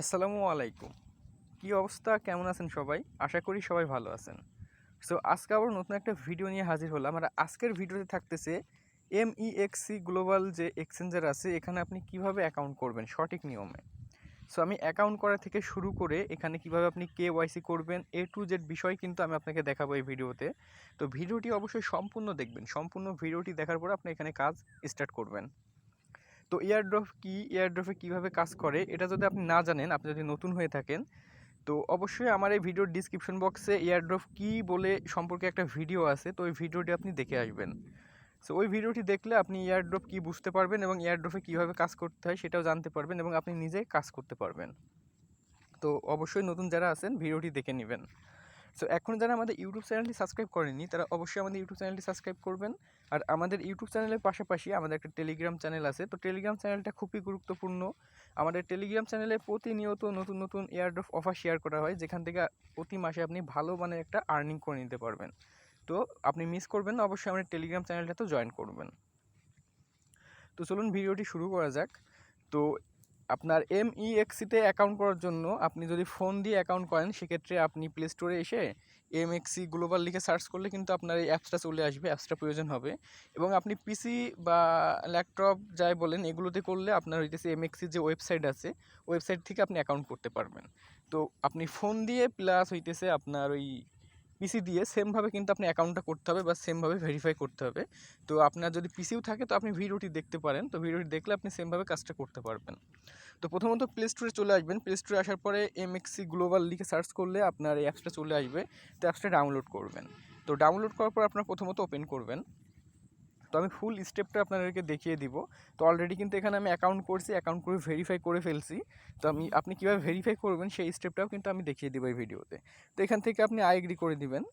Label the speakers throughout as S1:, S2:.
S1: আসসালামু আলাইকুম। কি অবস্থা? কেমন আছেন সবাই? আশা করি সবাই ভালো আছেন। সো আজকে আবার নতুন একটা ভিডিও নিয়ে হাজির হলাম। আর আজকের ভিডিওতে থাকতেছে MEXC গ্লোবাল যে এক্সচেঞ্জার আছে এখানে আপনি কিভাবে অ্যাকাউন্ট করবেন সঠিক নিয়মে। সো আমি অ্যাকাউন্ট করা থেকে শুরু করে এখানে কিভাবে আপনি KYC করবেন A to Z বিষয় কিন্তু আমি আপনাকে দেখাবো এই ভিডিওতে। তো ভিডিওটি অবশ্যই সম্পূর্ণ দেখবেন। সম্পূর্ণ ভিডিওটি দেখার পর আপনি এখানে কাজ স্টার্ট করবেন। তো এয়ারড্রপ কি, এয়ারড্রপে কিভাবে কাজ করে এটা যদি আপনি না জানেন, আপনি যদি নতুন হয়ে থাকেন, তো অবশ্যই আমার এই ভিডিওর ডিসক্রিপশন বক্সে এয়ারড্রপ কি বলে সম্পর্কে একটা ভিডিও আছে, তো ওই ভিডিওটি আপনি দেখে আসবেন। সো ওই ভিডিওটি দেখলে আপনি এয়ারড্রপ কি বুঝতে পারবেন এবং এয়ারড্রপে কীভাবে কাজ করতে হয় সেটাও জানতে পারবেন এবং আপনি নিজে কাজ করতে পারবেন। তো অবশ্যই নতুন যারা আছেন ভিডিওটি দেখে নেবেন। সো এখন যারা আমাদের ইউটিউব চ্যানেলটি সাবস্ক্রাইব করেনি তারা অবশ্যই আমাদের ইউটিউব চ্যানেলটি সাবস্ক্রাইব করবেন। আর আমাদের ইউটিউব চ্যানেলের পাশাপাশি আমাদের একটা টেলিগ্রাম চ্যানেল আছে। তো টেলিগ্রাম চ্যানেলটা খুবই গুরুত্বপূর্ণ। আমাদের টেলিগ্রাম চ্যানেলে প্রতিনিয়ত নতুন নতুন এয়ারড্রপ অফার শেয়ার করা হয়, যেখান থেকে প্রতি মাসে আপনি ভালো মানের একটা আর্নিং করে নিতে পারবেন। তো আপনি মিস করবেন না, অবশ্যই আমাদের টেলিগ্রাম চ্যানেলটাতেও জয়েন করবেন। তো চলুন ভিডিওটি শুরু করা যাক। তো আপনার MEXC-তে অ্যাকাউন্ট করার জন্য আপনি যদি ফোন দিয়ে অ্যাকাউন্ট করেন সেক্ষেত্রে আপনি প্লে স্টোরে এসে MEXC গ্লোবাল লিখে সার্চ করলে কিন্তু আপনার এই অ্যাপসটা চলে আসবে, অ্যাপসটা প্রয়োজন হবে। এবং আপনি পিসি বা ল্যাপটপ যাই বলেন এগুলোতে করলে আপনার হইতেছে MEXC যে ওয়েবসাইট আছে ওয়েবসাইট থেকে আপনি অ্যাকাউন্ট করতে পারবেন। তো আপনি ফোন দিয়ে প্লাস হইতেছে আপনার ওই পিসি দিয়ে সেমভাবে কিন্তু আপনি অ্যাকাউন্টটা করতে হবে বা সেমভাবে ভেরিফাই করতে হবে। তো আপনার যদি পিসিও থাকে তো আপনি ভিডিওটি দেখতে পারেন, তো ভিডিওটি দেখলে আপনি সেমভাবে কাজটা করতে পারবেন। তো প্রথমত প্লে স্টোরে চলে আসবেন। প্লে স্টোরে আসার পরে MEXC গ্লোবাল লিখে সার্চ করলে আপনার এই অ্যাপসটা চলে আসবে। তো অ্যাপসটা ডাউনলোড করবেন। তো ডাউনলোড করার পর আপনার প্রথমত ওপেন করবেন। তো আমি ফুল স্টেপটা আপনাদেরকে দেখিয়ে দিব। তো অলরেডি কিন্তু এখানে আমি অ্যাকাউন্ট করছি, অ্যাকাউন্ট করে ভেরিফাই করে ফেলছি। তো আপনি কীভাবে ভেরিফাই করবেন সেই স্টেপটাও কিন্তু আমি দেখিয়ে দেবো এই ভিডিওতে। তো এখান থেকে আপনি আই এগ্রি করে দিবেন।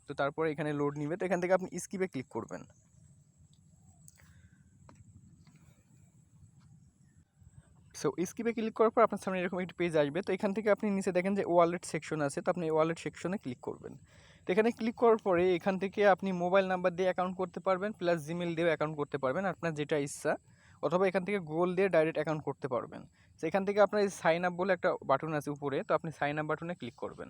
S1: তো তারপরে এখানে লোড নিবে, তো এখান থেকে আপনি স্কিপে ক্লিক করবেন। সো স্কিপে ক্লিক করার পর আপনার সামনে এরকম একটি পেজ আসবে। তো এখান থেকে আপনি নিচে দেখেন যে ওয়ালেট সেকশন আছে, তো আপনি ওয়ালেট সেকশনে ক্লিক করবেন। তো এখানে ক্লিক করার পরে এখান থেকে আপনি মোবাইল নাম্বার দিয়ে অ্যাকাউন্ট করতে পারবেন, প্লাস জিমেল দিয়েও অ্যাকাউন্ট করতে পারবেন আপনার যেটা ইচ্ছা, অথবা এখান থেকে গুগল দিয়ে ডাইরেক্ট অ্যাকাউন্ট করতে পারবেন। তো এখান থেকে আপনার এই সাইন আপ বলে একটা বাটন আছে উপরে, তো আপনি সাইন আপ বাটনে ক্লিক করবেন।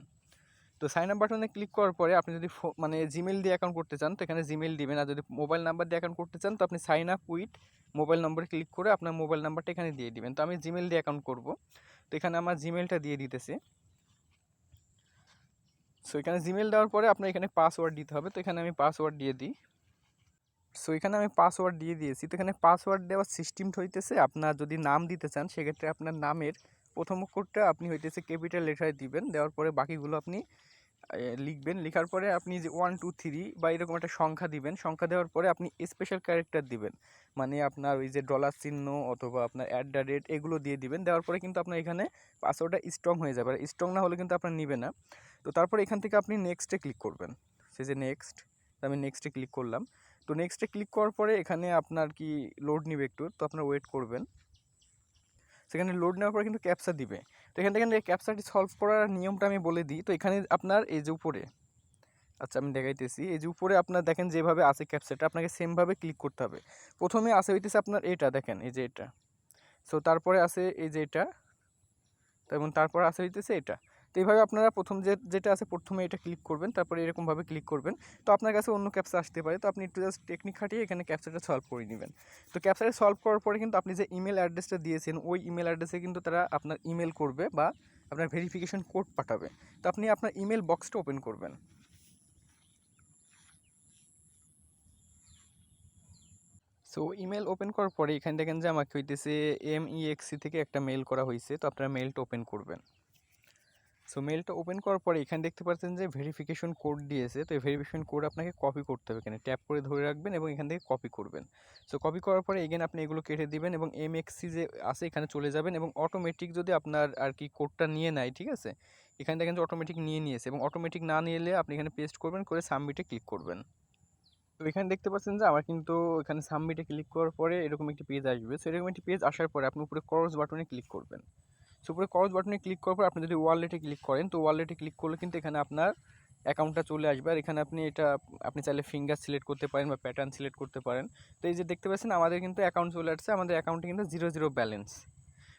S1: তো সাইন আপ বাটনে ক্লিক করার পরে আপনি যদি মানে জিমেল দিয়ে অ্যাকাউন্ট করতে চান তো এখানে জিমেল দিবেন, আর যদি মোবাইল নাম্বার দিয়ে অ্যাকাউন্ট করতে চান তো আপনি সাইন আপ উইথ মোবাইল নম্বরে ক্লিক করে আপনার মোবাইল নাম্বারটা এখানে দিয়ে দিবেন। তো আমি জিমেল দিয়ে অ্যাকাউন্ট করব, তো এখানে আমার জিমেলটা দিয়ে দিতেছি। সো এখানে জিমেল দেওয়ার পরে আপনার এখানে পাসওয়ার্ড দিতে হবে, তো এখানে আমি পাসওয়ার্ড দিয়ে দিই। সো এখানে আমি পাসওয়ার্ড দিয়ে দিয়েছি। তো এখানে পাসওয়ার্ড দেওয়ার সিস্টেমটা হইতেছে আপনার যদি নাম দিতে চান সেক্ষেত্রে আপনার নামের প্রথম অক্ষরটা আপনি হইতেছে ক্যাপিটাল লেটারে দিবেন, দেওয়ার পরে বাকিগুলো আপনি লিখবেন। লেখার পরে আপনি যে 1 2 3 বা এরকম একটা সংখ্যা দিবেন। সংখ্যা দেওয়ার পরে আপনি স্পেশাল ক্যারেক্টার দিবেন, মানে আপনার ওই যে ডলার চিহ্ন অথবা আপনার @, এগুলো দিয়ে দিবেন। দেওয়ার পরে কিন্তু আপনার এখানে পাসওয়ার্ডটা স্ট্রং হয়ে যাবে, আর স্ট্রং না হলে কিন্তু আপনার নিবে না। তো তারপরে এখান থেকে আপনি নেক্সটে ক্লিক করবেন। সে যে নেক্সট, আমি নেক্সটে ক্লিক করলাম। তো নেক্সটে ক্লিক করার পরে এখানে আপনার কি লোড নিবে একটু, তো আপনার ওয়েট করবেন। সেখানে লোড নেওয়ার পরে কিন্তু ক্যাপচা দিবে। তো এখান থেকে ক্যাপচাটি সলভ করার নিয়মটা আমি বলে দিই। তো এখানে আপনার এই যে উপরে, আচ্ছা আমি দেখাইতেছি, এই যে উপরে আপনার দেখেন যেভাবে আছে ক্যাপচাটা আপনাকে সেমভাবে ক্লিক করতে হবে। প্রথমে আসে হইতেছে আপনার এটা দেখেন, এই যে এটা। সো তারপরে আছে এই যে এটা, এবং তারপরে আসে হইতেছে এটা। তো এইভাবে আপনারা প্রথম যেটা আছে প্রথমে এটা ক্লিক করবেন, তারপরে এরকমভাবে ক্লিক করবেন। তো আপনার কাছে অন্য ক্যাপচা আসতে পারে, তো আপনি একটু জাস্ট টেকনিক খাটিয়ে এখানে ক্যাপচাটা সলভ করে নেবেন। তো ক্যাপচাটা সলভ করার পরে কিন্তু আপনি যে ইমেল অ্যাড্রেসটা দিয়েছেন ওই ইমেল অ্যাড্রেসে কিন্তু তারা আপনার ইমেল করবে বা আপনার ভেরিফিকেশন কোড পাঠাবে। তো আপনি আপনার ইমেল বক্সটা ওপেন করবেন। সো ইমেল ওপেন করার পরে এখানে দেখেন যে আমাকে হইতেছে MEXC থেকে একটা মেল করা হয়েছে, তো আপনারা মেলটা ওপেন করবেন। সো মেলটা ওপেন করার পরে এখানে দেখতে পাচ্ছেন যে ভেরিফিকেশন কোড দিয়েছে। তো এই ভেরিফিকেশন কোড আপনাকে কপি করতে হবে, এখানে ট্যাপ করে ধরে রাখবেন এবং এখান থেকে কপি করবেন। সো কপি করার পরে এগেন আপনি এগুলো কেটে দিবেন এবং MEXC যে আছে এখানে চলে যাবেন, এবং অটোমেটিক যদি আপনার আর কি কোডটা নিয়ে নেয়, ঠিক আছে, এখানে দেখেন যে অটোমেটিক নিয়ে নিয়েছে, এবং অটোমেটিক না নিলে আপনি এখানে পেস্ট করবেন, করে সাবমিটে ক্লিক করবেন। তো এখানে দেখতে পাচ্ছেন যে আমার কিন্তু এখানে সাবমিটে ক্লিক করার পরে এরকম একটি পেজ আসবে। সো এরকম একটি পেজ আসার পরে আপনি উপরে ক্রস বাটনে ক্লিক করবেন। সো উপরে ক্রস বাটনে ক্লিক করার পর আপনি যদি ওয়ালেটে ক্লিক করেন, তো ওয়ালেটে ক্লিক করলে কিন্তু এখানে আপনার অ্যাকাউন্টটা চলে আসবে। আর এখানে আপনি চাইলে ফিঙ্গার সিলেক্ট করতে পারেন বা প্যাটার্ন সিলেক্ট করতে পারেন। তো এই যে দেখতে পাচ্ছেন আমাদের কিন্তু অ্যাকাউন্ট চলে আসছে, আমাদের অ্যাকাউন্টে কিন্তু 0 0 ব্যালেন্স।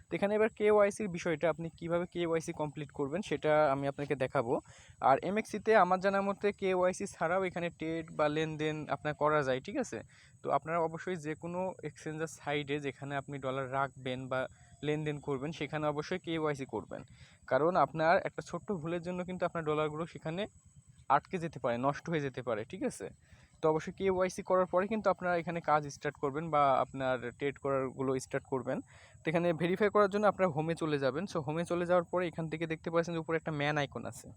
S1: তো এখানে এবার কেওয়াইসির বিষয়টা আপনি কিভাবে কেওয়াইসি কমপ্লিট করবেন সেটা আমি আপনাকে দেখাবো। আর এমএক্সিতে আমার জানার মতে কেওয়াইসি ছাড়াও এখানে ট্রেড বা লেনদেন আপনার করা যায়, ঠিক আছে। তো আপনারা অবশ্যই যে কোনো এক্সচেঞ্জের সাইডে যেখানে আপনি ডলার রাখবেন বা লেনদেন করবেন সেখানে অবশ্যই কেওয়াইসি করবেন, কারণ আপনার একটা ছোট্ট ভুলের জন্য কিন্তু আপনার ডলারগুলো সেখানে আটকে যেতে পারে, নষ্ট হয়ে যেতে পারে, ঠিক আছে। তো অবশ্যই কেওয়াইসি করার পরে কিন্তু আপনারা এখানে কাজ স্টার্ট করবেন বা আপনার ট্রেড করারগুলো স্টার্ট করবেন। তো এখানে ভেরিফাই করার জন্য আপনারা হোমে চলে যাবেন। সো হোমে চলে যাওয়ার পরে এখান থেকে দেখতে পাচ্ছেন যে উপরে একটা ম্যান আইকন আছে,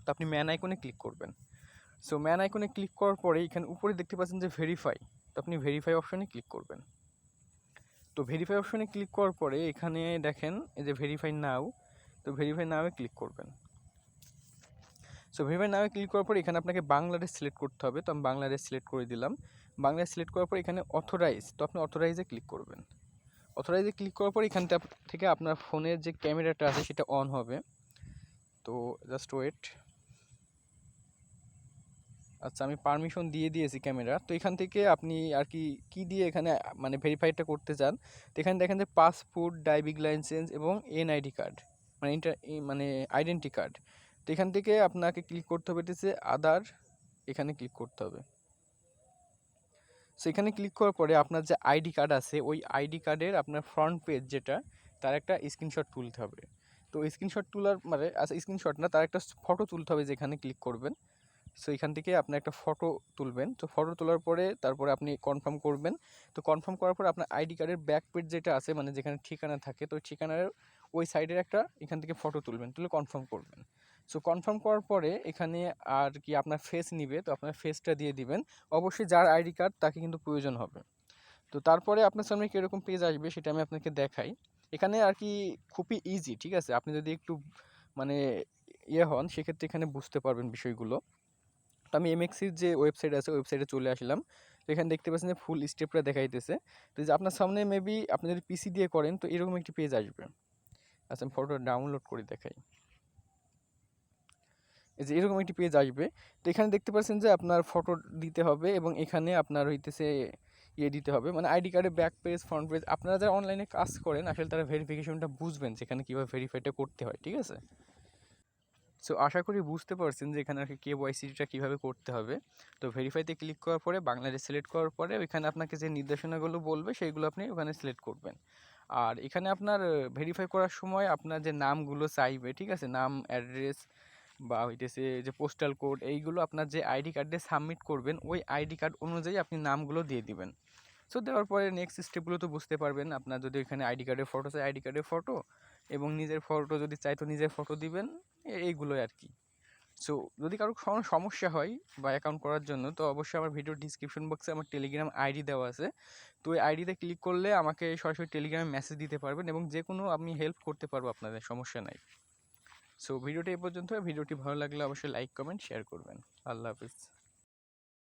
S1: তো আপনি ম্যান আইকনে ক্লিক করবেন। সো ম্যান আইকনে ক্লিক করার পরে এখানে উপরে দেখতে পাচ্ছেন যে ভেরিফাই, তো আপনি ভেরিফাই অপশনে ক্লিক করবেন। তো ভেরিফাই অপশনে ক্লিক করার পরে এখানে দেখেন এই যে ভেরিফাই নাও, তো ভেরিফাই নাও ক্লিক করবেন। সো ভেরিফাই নাও ক্লিক করার পর এখানে আপনাকে বাংলাদেশ সিলেক্ট করতে হবে, তো আমি বাংলাদেশ সিলেক্ট করে দিলাম। বাংলাদেশ সিলেক্ট করার পর এখানে অথরাইজ, তো আপনি অথরাইজে ক্লিক করবেন। অথরাইজে ক্লিক করার পর এখান থেকে আপনার ফোনের যে ক্যামেরাটা আছে সেটা অন হবে। তো জাস্ট ওয়েট। আচ্ছা, আমি পারমিশন দিয়ে দিয়েছি ক্যামেরা। তো এখান থেকে আপনি আর কি দিয়ে এখানে মানে ভেরিফাইটা করতে চান। তো এখানে দেখেন যে পাসপোর্ট, ড্রাইভিং লাইসেন্স এবং এনআইডি কার্ড মানে মানে আইডেন্টি কার্ড। তো এখান থেকে আপনাকে ক্লিক করতে হবে হচ্ছে আদার, এখানে ক্লিক করতে হবে। সো এখানে ক্লিক করার পরে আপনার যে আইডি কার্ড আছে ওই আইডি কার্ডের আপনার ফ্রন্ট পেজ যেটা, তার একটা স্ক্রিনশট তুলতে হবে। তো স্ক্রিনশট তোলার মানে আচ্ছা স্ক্রিনশট না, তার একটা ফটো তুলতে হবে যেখানে ক্লিক করবেন। সো এখান থেকে আপনি একটা ফটো তুলবেন। তো ফটো তোলার পরে তারপরে আপনি কনফার্ম করবেন। তো কনফার্ম করার পরে আপনার আইডি কার্ডের ব্যাক পেজ যেটা আছে মানে যেখানে ঠিকানা থাকে, তো ঠিকানার ওই সাইডের একটা এখান থেকে ফটো তুলবেন, তুলে কনফার্ম করবেন। সো কনফার্ম করার পরে এখানে আর কি আপনার ফেস নিবে, তো আপনার ফেসটা দিয়ে দিবেন। অবশ্যই যার আইডি কার্ড তাকে কিন্তু প্রয়োজন হবে। তো তারপরে আপনার সামনে কীরকম পেজ আসবে সেটা আমি আপনাকে দেখাই। এখানে আর কি খুবই ইজি, ঠিক আছে। আপনি যদি একটু মানে হন সেক্ষেত্রে এখানে বুঝতে পারবেন বিষয়গুলো। তো আমি এমএক্সির যে ওয়েবসাইট আছে ওয়েবসাইটে চলে আসলাম। তো এখানে দেখতে পাচ্ছেন যে ফুল স্টেপটা দেখাইতেছে। তো যে আপনার সামনে মেবি আপনি যদি পিসি দিয়ে করেন তো এরকম একটি পেজ আসবে। আচ্ছা, আমি ফটোটা ডাউনলোড করে দেখাই। এই যে এরকম একটি পেজ আসবে। তো এখানে দেখতে পাচ্ছেন যে আপনার ফটো দিতে হবে এবং এখানে আপনার হইতেছে দিতে হবে মানে আইডি কার্ডের ব্যাক পেজ, ফ্রন্ট পেজ। আপনারা যারা অনলাইনে কাজ করেন আসলে তারা ভেরিফিকেশনটা বুঝবেন সেখানে কীভাবে ভেরিফাইটা করতে হয়, ঠিক আছে। সো আশা করি বুঝতে পারছেন যে এখানে আর কি কেওয়াইসিটা কীভাবে করতে হবে। তো ভেরিফাইতে ক্লিক করার পরে বাংলাদেশ সিলেক্ট করার পরে ওইখানে আপনাকে যে নির্দেশনাগুলো বলবে সেইগুলো আপনি ওখানে সিলেক্ট করবেন। আর এখানে আপনার ভেরিফাই করার সময় আপনার যে নামগুলো চাইবে, ঠিক আছে, নাম, অ্যাড্রেস বা হইতেছে যে পোস্টাল কোড, এইগুলো আপনার যে আইডি কার্ডে সাবমিট করবেন ওই আইডি কার্ড অনুযায়ী আপনি নামগুলো দিয়ে দিবেন। সো দেওয়ার পরে নেক্সট স্টেপগুলো তো বুঝতে পারবেন। আপনার যদি এখানে আইডি কার্ডের ফটো চাই আইডি কার্ডের ফটো, এবং নিজের ফটো যদি চাই তো নিজের ফটো দিবেন, এইগুলোই আর কি। সো যদি কারো সমস্যা হয় বা অ্যাকাউন্ট করার জন্য তো অবশ্যই আমার ভিডিও ডিসক্রিপশন বক্সে আমার টেলিগ্রাম আইডি দেওয়া আছে। তো ওই আইডিতে ক্লিক করলে আমাকে সরাসরি টেলিগ্রামে মেসেজ দিতে পারবেন এবং যে কোনো আমি হেল্প করতে পারবো, আপনাদের সমস্যা নাই। সো ভিডিওটি এই পর্যন্ত। ভিডিওটি ভালো লাগলে অবশ্যই লাইক, কমেন্ট, শেয়ার করবেন। আল্লাহ হাফিজ।